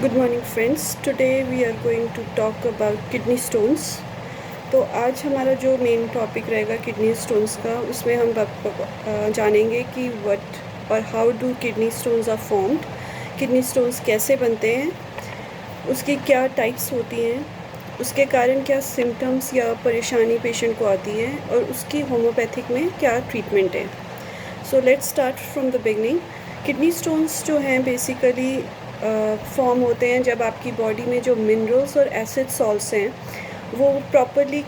Good morning friends, today we are going to talk about kidney stones. तो आज हमारा जो मेन टॉपिक रहेगा किडनी स्टोन्स का, उसमें हम जानेंगे कि व्हाट और how do kidney stones are formed, kidney stones कैसे बनते हैं, उसकी क्या टाइप्स होती हैं, उसके कारण क्या सिम्टम्स या परेशानी पेशेंट को आती है और उसकी होम्योपैथिक में क्या ट्रीटमेंट है। So let's start from the beginning. Kidney stones जो हैं बेसिकली फॉर्म होते हैं जब आपकी बॉडी में जो मिनरल्स और एसिड सॉल्ट्स हैं वो प्रॉपरली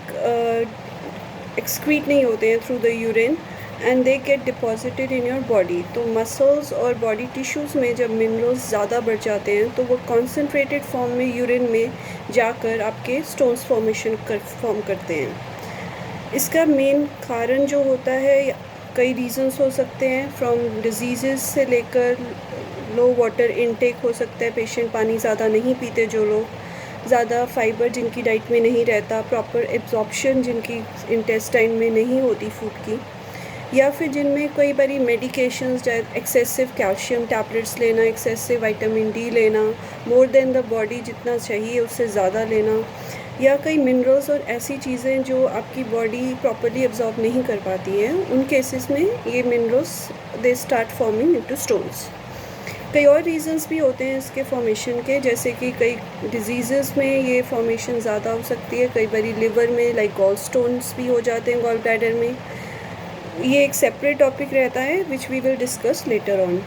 एक्सक्रीट नहीं होते हैं through the urine and they get deposited in your body. तो मसल्स और बॉडी टिश्यूज़ में जब मिनरल्स ज़्यादा बढ़ जाते हैं तो वो कॉन्सेंट्रेटेड फॉर्म में यूरिन में जाकर आपके स्टोन्स फॉर्म करते हैं। इसका मेन कारण जो होता है, कई रीज़न्स हो सकते हैं, फ्रॉम डिजीज़ से लेकर लो वाटर इनटेक हो सकता है, पेशेंट पानी ज़्यादा नहीं पीते, जो लोग ज़्यादा फाइबर जिनकी डाइट में नहीं रहता, प्रॉपर एब्जॉर्प्शन जिनकी इंटेस्टाइन में नहीं होती फूड की, या फिर जिनमें कई बारी मेडिकेशंस जैसे एक्सेसिव कैल्शियम टैबलेट्स लेना, एक्सेसिव विटामिन डी लेना, मोर देन द बॉडी जितना चाहिए उससे ज़्यादा लेना, या कई मिनरल्स और ऐसी चीज़ें जो आपकी बॉडी प्रॉपरली एब्जॉर्ब नहीं कर पाती है, उन केसेस में ये minerals they start forming into stones. कई और रीज़न्स भी होते हैं इसके फॉर्मेशन के, जैसे कि कई डिजीज़ में ये फॉर्मेशन ज़्यादा हो सकती है, कई बारी लिवर में लाइक गॉल स्टोन्स भी हो जाते हैं, गॉल ब्लैडर में। ये एक सेपरेट टॉपिक रहता है which we will discuss later on.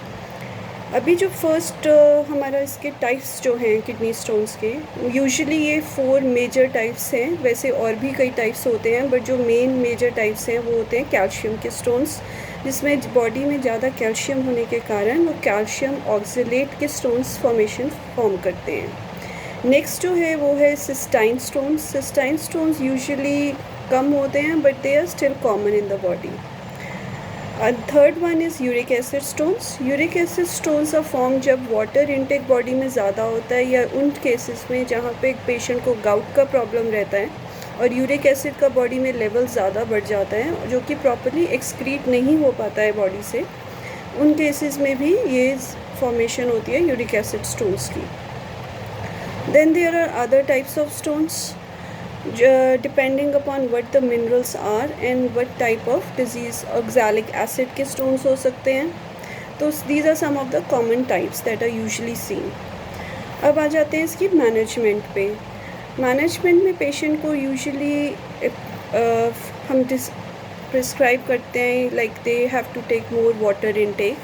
अभी जो फर्स्ट हमारा इसके टाइप्स जो हैं किडनी स्टोन्स के, यूजुअली ये 4 मेजर टाइप्स हैं, वैसे और भी कई टाइप्स होते हैं बट जो मेन मेजर टाइप्स हैं वो होते हैं कैल्शियम के स्टोन्स, जिसमें बॉडी में ज़्यादा कैल्शियम होने के कारण वो कैल्शियम ऑक्सलेट के स्टोन्स फॉर्म करते हैं। नेक्स्ट जो है वो है cystine stones. Cystine stones usually कम होते हैं but they are still common in the body. Third one is uric acid stones. Uric acid stones are form जब वाटर इनटेक बॉडी में ज़्यादा होता है, या उन केसेस में जहाँ पे एक पेशेंट को गाउट का प्रॉब्लम रहता है और यूरिक एसिड का बॉडी में लेवल ज़्यादा बढ़ जाता है जो कि प्रॉपरली एक्सक्रीट नहीं हो पाता है बॉडी से, उन केसेस में भी ये फॉर्मेशन होती है यूरिक एसिड स्टोन्स की। Then there are other types of stones depending upon what the minerals are and what type of disease. Oxalic acid के स्टोन्स हो सकते हैं। तो these are some of the common types that are usually seen. अब आ जाते हैं इसकी मैनेजमेंट पे। मैनेजमेंट में पेशेंट को यूजुअली हम प्रिस्क्राइब करते हैं like they have to take more water intake,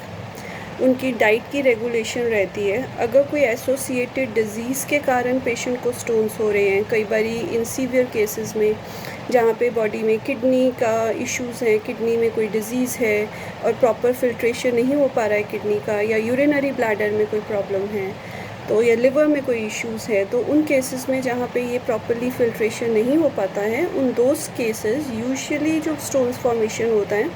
उनकी डाइट की रेगुलेशन रहती है। अगर कोई एसोसिएटेड डिज़ीज़ के कारण पेशेंट को स्टोन्स हो रहे हैं, कई बारी इन सीवियर केसेस में जहाँ पे बॉडी में किडनी का इश्यूज़ हैं, किडनी में कोई डिज़ीज़ है और प्रॉपर फिल्ट्रेशन नहीं हो पा रहा है किडनी का, या यूरिनरी ब्लैडर में कोई प्रॉब्लम है, तो या लिवर में कोई इश्यूज़ है, तो उन केसेस में जहाँ पे ये प्रॉपरली फिल्ट्रेशन नहीं हो पाता है, उन दोज केसेस यूजुअली जो स्टोन्स फॉर्मेशन होता है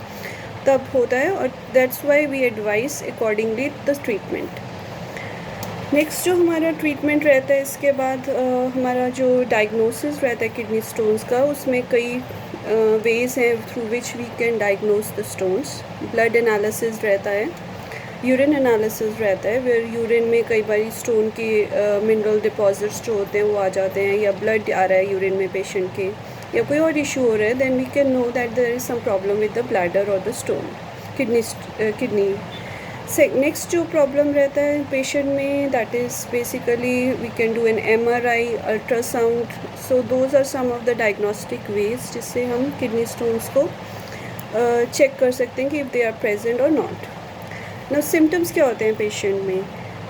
तब होता है, और that's why we advise accordingly the treatment. Next जो हमारा ट्रीटमेंट रहता है इसके बाद हमारा जो डायग्नोसिस रहता है किडनी स्टोन्स का, उसमें कई वेज़ हैं through which we can diagnose the stones. Blood analysis रहता है, यूरिन एनालिसिस रहता है, वेयर यूरिन में कई बार स्टोन के मिनरल डिपॉजिट्स जो होते हैं वो आ जाते हैं, या ब्लड आ रहा है यूरिन में पेशेंट के, या कोई और इशू हो रहा है, then we can know that there is some problem with the bladder और द स्टोन किडनी से। नेक्स्ट जो प्रॉब्लम रहता है पेशेंट में, that is basically we can do an MRI, ultrasound. So those are some of the diagnostic ways जिससे हम kidney stones को check कर सकते हैं कि इफ़ दे आर प्रेजेंट और नॉट। ना सिम्टम्स क्या होते हैं पेशेंट में?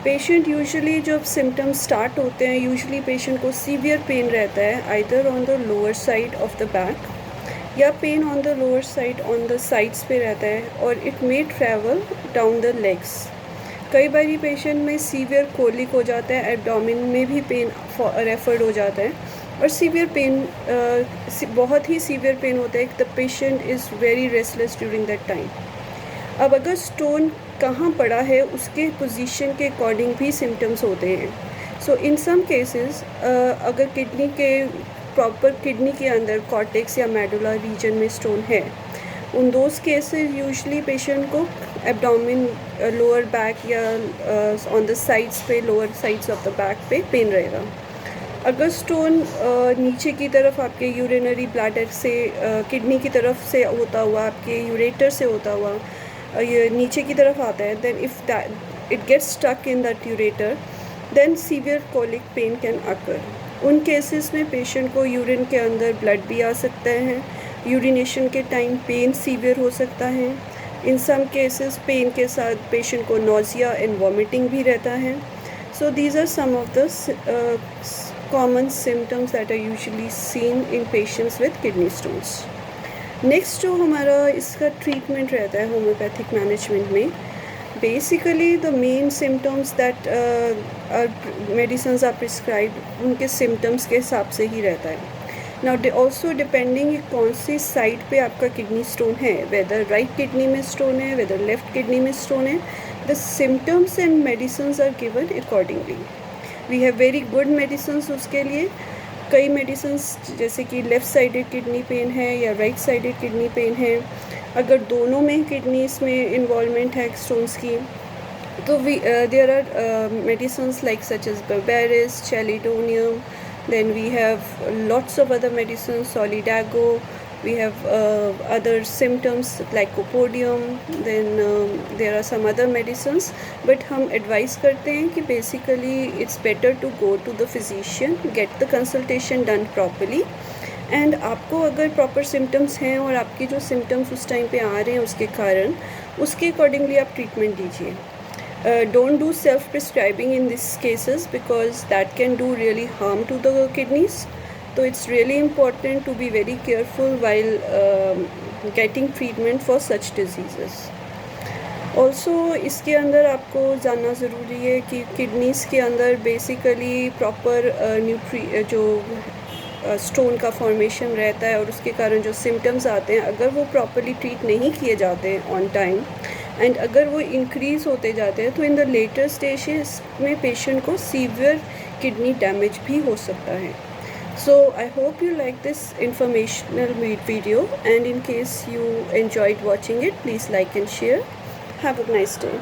पेशेंट यूजुअली जब सिम्टम्स स्टार्ट होते हैं, यूजुअली पेशेंट को सीवियर पेन रहता है either on the lower side of the back, या pain on the lower side on the sides पे रहता है, और it may travel down the legs. कई बारी पेशेंट में सीवियर कोलिक हो जाता है, एब्डोमेन में भी पेन रेफर्ड हो जाता है, और सीवियर पेन बहुत ही सीवियर पेन होता है, the patient is very restless during that time. अब अगर स्टोन कहाँ पड़ा है उसके पोजीशन के अकॉर्डिंग भी सिम्टम्स होते हैं। सो इन सम केसेस अगर किडनी के प्रॉपर किडनी के अंदर कॉर्टेक्स या मेडुला रीजन में स्टोन है, उन दोज केसेस यूजुअली पेशेंट को एब्डोमेन, लोअर बैक या ऑन द साइड्स पे, lower sides of the back पे पेन रहेगा। अगर स्टोन नीचे की तरफ आपके यूरिनरी ब्लैडर से, किडनी की तरफ से होता हुआ, आपके यूरेटर से होता हुआ ये नीचे की तरफ आता है, then if that it gets stuck in that ureter, then severe colic pain can occur. उन केसेस में पेशेंट को यूरिन के अंदर ब्लड भी आ सकता है, यूरिनेशन के टाइम पेन सीवियर हो सकता है। इन सम केसेस पेन के साथ पेशेंट को नोज़िया एंड वॉमिटिंग भी रहता है। So these are some of the common symptoms that are usually seen in patients with kidney stones. Next जो हमारा इसका ट्रीटमेंट रहता है होम्योपैथिक मैनेजमेंट में, basically the main symptoms that medicine are prescribe उनके सिम्टम्स के हिसाब से ही रहता है। नाउ ऑल्सो डिपेंडिंग कौन सी साइड पे आपका किडनी स्टोन है, वेदर राइट किडनी में स्टोन है, वेदर लेफ्ट किडनी में स्टोन है, the symptoms and medicine are given accordingly. We have very good medicines उसके लिए। कई मेडिसिन्स जैसे कि लेफ़्ट साइडेड किडनी पेन है या राइट साइडेड किडनी पेन है, अगर दोनों में किडनीज में इन्वॉल्वमेंट है स्टोन्स की, तो there are medicines like such as berberis, chelidonium, then we have lots of other medicines, Solidago, we have other symptoms like Copodium, then there are some other medicines, but हम advise करते हैं कि basically it's better to go to the physician, get the consultation done properly, and आपको अगर proper symptoms हैं और आपके जो symptoms उस टाइम पे आ रहे हैं उसके कारण, उसके accordingly आप treatment दीजिए। Don't do self-prescribing in these cases because that can do really harm to the kidneys. So it's really important to be very careful while getting treatment for such diseases. Also इसके अंदर आपको जानना ज़रूरी है कि kidneys के अंदर basically proper जो स्टोन का फॉर्मेशन रहता है और उसके कारण जो सिम्टम्स आते हैं, अगर वो प्रॉपरली ट्रीट नहीं किए जाते हैं ऑन टाइम एंड अगर वो इंक्रीज़ होते जाते हैं, तो इन द लेटर स्टेजेस में पेशेंट को सीवियर किडनी डैमेज भी हो सकता है। So I hope you like this informational video, and in case you enjoyed watching it, please like and share. Have a nice day.